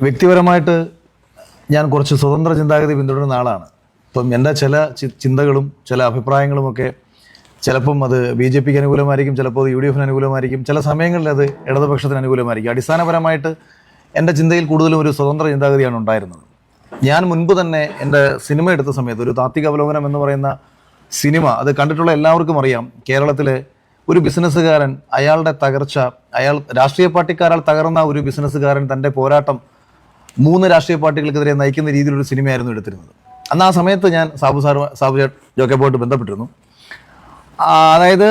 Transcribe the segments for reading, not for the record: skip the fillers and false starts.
വ്യക്തിപരമായിട്ട് ഞാൻ കുറച്ച് സ്വതന്ത്ര ചിന്താഗതി പിന്തുടരുന്ന ആളാണ്. ഇപ്പം എൻ്റെ ചില ചിന്തകളും ചില അഭിപ്രായങ്ങളുമൊക്കെ ചിലപ്പം അത് BJP അനുകൂലമായിരിക്കും, ചിലപ്പോൾ അത് UDF അനുകൂലമായിരിക്കും, ചില സമയങ്ങളിൽ അത് ഇടതുപക്ഷത്തിന് അനുകൂലമായിരിക്കും. അടിസ്ഥാനപരമായിട്ട് എൻ്റെ ചിന്തയിൽ കൂടുതലും ഒരു സ്വതന്ത്ര ചിന്താഗതിയാണ് ഉണ്ടായിരുന്നത്. ഞാൻ മുൻപ് തന്നെ എൻ്റെ സിനിമ എടുത്ത സമയത്ത് ഒരു താത്വിക അവലോകനം എന്ന് പറയുന്ന സിനിമ അത് കണ്ടിട്ടുള്ള എല്ലാവർക്കും അറിയാം. കേരളത്തിലെ ഒരു ബിസിനസ്സുകാരൻ, അയാളുടെ തകർച്ച, അയാൾ രാഷ്ട്രീയ പാർട്ടിക്കാരാൽ തകർന്ന ഒരു ബിസിനസ്സുകാരൻ തൻ്റെ പോരാട്ടം 3 രാഷ്ട്രീയ പാർട്ടികൾക്കെതിരെ നയിക്കുന്ന രീതിയിലൊരു സിനിമയായിരുന്നു എടുത്തിരുന്നത്. അന്ന് ആ സമയത്ത് ഞാൻ സാബു ജോക്കബുമായിട്ട് ബന്ധപ്പെട്ടിരുന്നു. അതായത്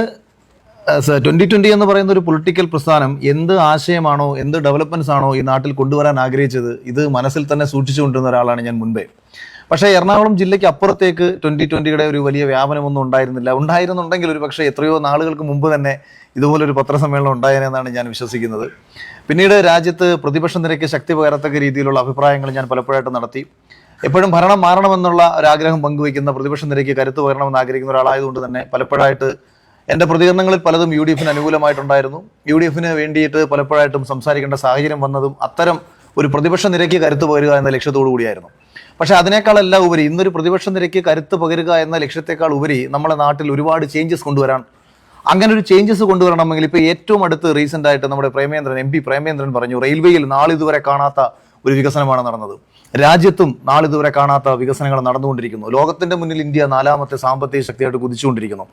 2020 എന്ന് പറയുന്ന ഒരു പൊളിറ്റിക്കൽ പ്രസ്ഥാനം എന്ത് ആശയമാണോ, എന്ത് ഡെവലപ്മെൻറ്റ്സ് ആണോ ഈ നാട്ടിൽ കൊണ്ടുവരാൻ ആഗ്രഹിച്ചത്, ഇത് മനസ്സിൽ തന്നെ സൂക്ഷിച്ചുകൊണ്ടിരുന്ന ഒരാളാണ് ഞാൻ മുൻപേ. പക്ഷേ എറണാകുളം ജില്ലയ്ക്ക് അപ്പുറത്തേക്ക് 2020യുടെ ഒരു വലിയ വ്യാപനമൊന്നും ഉണ്ടായിരുന്നുണ്ടെങ്കിൽ ഒരു പക്ഷേ എത്രയോ നാളുകൾക്ക് മുമ്പ് തന്നെ ഇതുപോലൊരു പത്രസമ്മേളനം ഉണ്ടായേനെന്നാണ് ഞാൻ വിശ്വസിക്കുന്നത്. പിന്നീട് രാജ്യത്ത് പ്രതിപക്ഷ നിരക്ക് ശക്തി പകരത്തക്ക രീതിയിലുള്ള അഭിപ്രായങ്ങൾ ഞാൻ പലപ്പോഴായിട്ട് നടത്തി. എപ്പോഴും ഭരണം മാറണമെന്നുള്ള ഒരാഗ്രഹം പങ്കുവയ്ക്കുന്ന, പ്രതിപക്ഷ നിരക്ക് കരുത്ത് പകരണമെന്ന് ആഗ്രഹിക്കുന്ന ഒരാളായതുകൊണ്ട് തന്നെ പലപ്പോഴായിട്ട് എൻ്റെ പ്രതികരണങ്ങളിൽ പലതും UDF അനുകൂലമായിട്ടുണ്ടായിരുന്നു. UDF വേണ്ടിയിട്ട് പലപ്പോഴായിട്ടും സംസാരിക്കേണ്ട സാഹചര്യം വന്നതും അത്തരം ഒരു പ്രതിപക്ഷ നിരക്ക് കരുത്ത് പകരുക എന്ന ലക്ഷ്യത്തോടു കൂടിയായിരുന്നു. പക്ഷെ അതിനേക്കാളെല്ലാം ഉപരി ഇന്നൊരു പ്രതിപക്ഷ നിരക്ക് കരുത്ത് പകരുക എന്ന ലക്ഷ്യത്തെക്കാൾ ഉപരി നമ്മുടെ നാട്ടിൽ ഒരുപാട് ചേഞ്ചസ് കൊണ്ടുവരാൻ, അങ്ങനെ ഒരു ചേഞ്ചസ് കൊണ്ടുവരണമെങ്കിൽ ഇപ്പോൾ ഏറ്റവും അടുത്ത് റീസെൻ്റ് ആയിട്ട് നമ്മുടെ MP പ്രേമേന്ദ്രൻ പറഞ്ഞു, റെയിൽവേയിൽ നാളിതുവരെ കാണാത്ത ഒരു വികസനമാണ് നടന്നത്. രാജ്യത്തും നാളിതുവരെ കാണാത്ത വികസനങ്ങൾ നടന്നുകൊണ്ടിരിക്കുന്നു. ലോകത്തിന്റെ മുന്നിൽ ഇന്ത്യ 4ാമത്തെ സാമ്പത്തിക ശക്തിയായിട്ട് കുതിച്ചുകൊണ്ടിരിക്കുന്നു.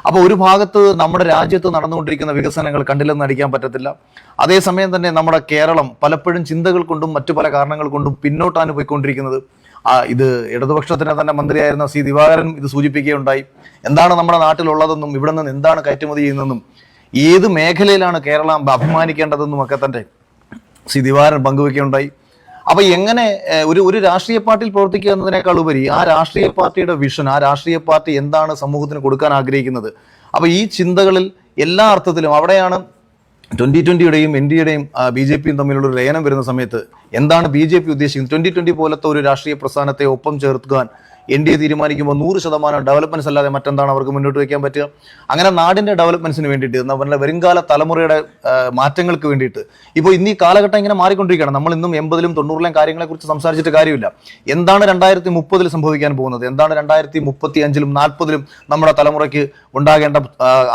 അപ്പോൾ ഒരു ഭാഗത്ത് നമ്മുടെ രാജ്യത്ത് നടന്നുകൊണ്ടിരിക്കുന്ന വികസനങ്ങൾ കണ്ടില്ലെന്ന് നടിക്കാൻ പറ്റത്തില്ല. അതേസമയം തന്നെ നമ്മുടെ കേരളം പലപ്പോഴും ചിന്തകൾ കൊണ്ടും മറ്റു പല കാരണങ്ങൾ കൊണ്ടും പിന്നോട്ടാണ് പോയിക്കൊണ്ടിരിക്കുന്നത്. ഇത് ഇടതുപക്ഷത്തിന് തന്നെ മന്ത്രിയായിരുന്ന ദിവാകരൻ ഇത് സൂചിപ്പിക്കുകയുണ്ടായി. എന്താണ് നമ്മുടെ നാട്ടിലുള്ളതെന്നും ഇവിടെ നിന്ന് എന്താണ് കയറ്റുമതി ചെയ്യുന്നതെന്നും ഏത് മേഖലയിലാണ് കേരളം അഭിമാനിക്കേണ്ടതെന്നും ഒക്കെ തന്നെ ദിവാകരൻ പങ്കുവയ്ക്കുകയുണ്ടായി. അപ്പൊ എങ്ങനെ ഒരു രാഷ്ട്രീയ പാർട്ടിയിൽ പ്രവർത്തിക്കുക എന്നതിനേക്കാൾ ഉപരി ആ രാഷ്ട്രീയ പാർട്ടിയുടെ വിഷൻ, ആ രാഷ്ട്രീയ പാർട്ടി എന്താണ് സമൂഹത്തിന് കൊടുക്കാൻ ആഗ്രഹിക്കുന്നത്, അപ്പൊ ഈ ചിന്തകളിൽ എല്ലാ അർത്ഥത്തിലും അവിടെയാണ് 2020യുടെയും NDയുടെയും BJPയും തമ്മിലുള്ള ഒരു ലയനം വരുന്ന സമയത്ത് എന്താണ് BJP ഉദ്ദേശിക്കുന്നത്. 2020 പോലത്തെ ഒരു രാഷ്ട്രീയ പ്രസ്ഥാനത്തെ ഒപ്പം ചേർക്കാൻ NDA തീരുമാനിക്കുമ്പോൾ 100% ഡെവലപ്മെന്റ്സ് അല്ലാതെ മറ്റെന്താണ് അവർക്ക് മുന്നോട്ട് വയ്ക്കാൻ പറ്റുക. അങ്ങനെ നാടിന്റെ ഡെവലപ്മെന്റ്സിന് വേണ്ടിയിട്ട്, നമ്മുടെ വരുംകാല തലമുറയുടെ മാറ്റങ്ങൾക്ക് വേണ്ടിയിട്ട് ഇപ്പോൾ ഇന്ന് ഈ കാലഘട്ടം ഇങ്ങനെ മാറിക്കൊണ്ടിരിക്കുകയാണ്. നമ്മൾ ഇന്നും 80ലും 90ലെയും കാര്യങ്ങളെക്കുറിച്ച് സംസാരിച്ചിട്ട് കാര്യമില്ല. എന്താണ് 2030 സംഭവിക്കാൻ പോകുന്നത്, എന്താണ് 2035ലും 40ലും നമ്മുടെ തലമുറയ്ക്ക് ഉണ്ടാകേണ്ട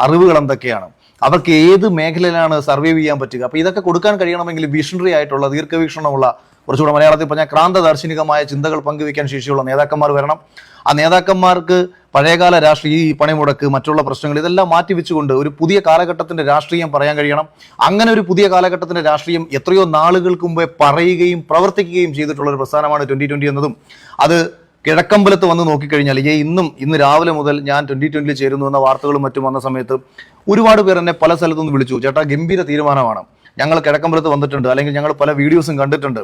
അറിവുകൾ എന്തൊക്കെയാണ്, അവർക്ക് ഏത് മേഖലയിലാണ് സർവൈവ് ചെയ്യാൻ പറ്റുക. അപ്പോൾ ഇതൊക്കെ കൊടുക്കാൻ കഴിയണമെങ്കിൽ വിഷണറി ആയിട്ടുള്ള, ദീർഘവീക്ഷണമുള്ള, കുറച്ചുകൂടെ മലയാളത്തിൽ പറഞ്ഞാൽ ക്രാന്തദാർശനികമായ ചിന്തകൾ പങ്കുവയ്ക്കാൻ ശേഷിയുള്ള നേതാക്കന്മാർ വരണം. ആ നേതാക്കന്മാർക്ക് പഴയകാല രാഷ്ട്രീയ ഈ പണിമുടക്ക്, മറ്റുള്ള പ്രശ്നങ്ങൾ ഇതെല്ലാം മാറ്റിവെച്ചുകൊണ്ട് ഒരു പുതിയ കാലഘട്ടത്തിന്റെ രാഷ്ട്രീയം പറയാൻ കഴിയണം. അങ്ങനെ ഒരു പുതിയ കാലഘട്ടത്തിന്റെ രാഷ്ട്രീയം എത്രയോ നാളുകൾക്ക് മുമ്പേ പറയുകയും പ്രവർത്തിക്കുകയും ചെയ്തിട്ടുള്ള ഒരു പ്രസ്ഥാനമാണ് 2020 എന്നതും അത് കിഴക്കമ്പലത്ത് വന്ന് നോക്കിക്കഴിഞ്ഞാൽ ഇന്ന് രാവിലെ മുതൽ ഞാൻ 2020 ചേരുന്നു എന്ന വാർത്തകളും മറ്റും വന്ന സമയത്ത് ഒരുപാട് പേർ എന്നെ പല സ്ഥലത്തുനിന്ന് വിളിച്ചു, ചേട്ടാ ഗംഭീര തീരുമാനമാണ്, ഞങ്ങൾ കിഴക്കമ്പലത്ത് വന്നിട്ടുണ്ട്, അല്ലെങ്കിൽ ഞങ്ങൾ പല വീഡിയോസും കണ്ടിട്ടുണ്ട്.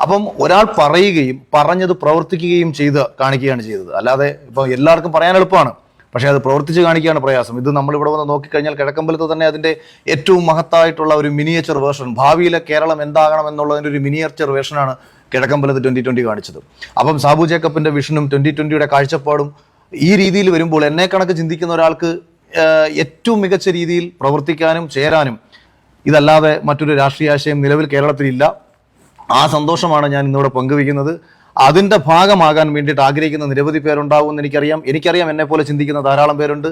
അപ്പം ഒരാൾ പറയുകയും പറഞ്ഞത് പ്രവർത്തിക്കുകയും ചെയ്ത് കാണിക്കുകയാണ് ചെയ്തത്. അല്ലാതെ ഇപ്പം എല്ലാവർക്കും പറയാൻ എളുപ്പമാണ്, പക്ഷേ അത് പ്രവർത്തിച്ച് കാണിക്കുകയാണ് പ്രയാസം. ഇത് നമ്മളിവിടെ വന്ന് നോക്കിക്കഴിഞ്ഞാൽ കിഴക്കമ്പലത്ത് തന്നെ അതിൻ്റെ ഏറ്റവും മഹത്തായിട്ടുള്ള ഒരു മിനിയേച്ചർ വേർഷൻ, ഭാവിയിലെ കേരളം എന്താകണം എന്നുള്ളതിൻ്റെ ഒരു മിനിയേച്ചർ വേർഷനാണ് കിഴക്കമ്പലത്ത് 2020 കാണിച്ചത്. അപ്പം സാബു ജേക്കബിന്റെ വിഷനും 2020യുടെ കാഴ്ചപ്പാടും ഈ രീതിയിൽ വരുമ്പോൾ എന്നെ കണക്ക് ചിന്തിക്കുന്ന ഒരാൾക്ക് ഏറ്റവും മികച്ച രീതിയിൽ പ്രവർത്തിക്കാനും ചേരാനും ഇതല്ലാതെ മറ്റൊരു രാഷ്ട്രീയ ആശയം നിലവിൽ കേരളത്തിലില്ല. ആ സന്തോഷമാണ് ഞാൻ ഇന്നിവിടെ പങ്കുവയ്ക്കുന്നത്. അതിൻ്റെ ഭാഗമാകാൻ വേണ്ടിയിട്ട് ആഗ്രഹിക്കുന്ന നിരവധി പേരുണ്ടാവുമെന്ന് എനിക്കറിയാം. എന്നെ പോലെ ചിന്തിക്കുന്ന ധാരാളം പേരുണ്ട്.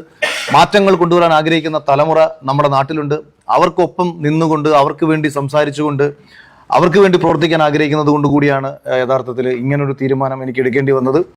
മാറ്റങ്ങൾ കൊണ്ടുവരാൻ ആഗ്രഹിക്കുന്ന തലമുറ നമ്മുടെ നാട്ടിലുണ്ട്. അവർക്കൊപ്പം നിന്നുകൊണ്ട്, അവർക്ക് വേണ്ടി സംസാരിച്ചുകൊണ്ട്, അവർക്ക് വേണ്ടി പ്രവർത്തിക്കാൻ ആഗ്രഹിക്കുന്നത് കൊണ്ട് കൂടിയാണ് യഥാർത്ഥത്തിൽ ഇങ്ങനൊരു തീരുമാനം എനിക്ക് എടുക്കേണ്ടി വന്നത്.